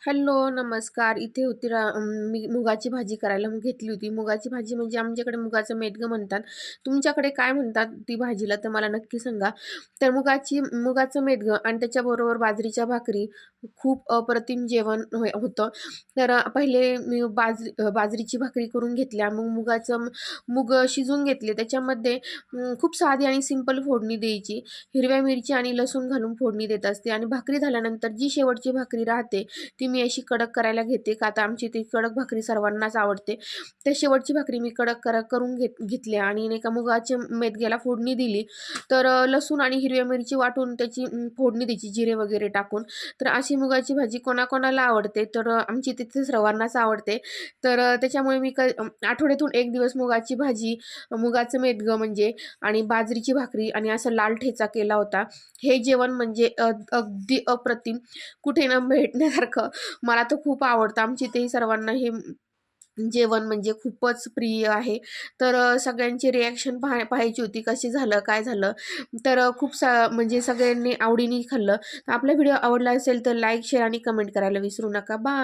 Hello, नमस्कार. इथे होती मी मुगाची भाजी करायला घेतली होती. मुगाची भाजी म्हणजे आमच्याकडे मुगाचं मेटगं म्हणतात. तुमच्याकडे काय म्हणतात ती भाजीला तर मला नक्की सांगा. तर मुगाचं मेटगं आणि त्याच्याबरोबर बाजरीच्या भाकरी खूप अप्रतिम जेवण होतं. तर पहिले मी बाजरीची भाकरी करून घेतल्या. मग मूग शिजवून घेतले. त्याच्यामध्ये खूप साधी आणि सिंपल फोडणी द्यायची. हिरव्या मिरची आणि लसूण घालून फोडणी देत असते आणि भाकरी झाल्यानंतर जी शेवटची भाकरी राहते ती मी अशी कडक करायला घेते का आता आमची ती कडक भाकरी सर्वांनाच आवडते. तर शेवटची भाकरी मी करून घेतल्या आणि नाही का मुगाच्या मेदग्याला फोडणी दिली. तर लसूण आणि हिरव्या मिरची वाटून त्याची फोडणी द्यायची जिरे वगैरे टाकून. तर अशी मुगाची भाजी कोणाकोणाला आवडते तर आमची तिथे सर्वांनाच आवडते. तर त्याच्यामुळे आठवड्यातून 1 दिवस मुगाची भाजी, मुगाचं मेदगं म्हणजे आणि बाजरीची भाकरी आणि असा लाल ठेचा केला होता. हे जेवण म्हणजे अगदी अप्रतिम कुठे ना भेटण्यासारखं. मला तर खूप आवडतं. आमच्या इथेही सर्वांना हे जेवण म्हणजे खूपच प्रिय आहे. तर सगळ्यांची रिएक्शन पाहायची होती. कशी झालं, काय झालं? तर म्हणजे सगळ्यांनी आवडीने खाल्लं. तर आपला व्हिडिओ आवडला असेल तर लाईक, शेअर आणि कमेंट करायला विसरू नका. बाय.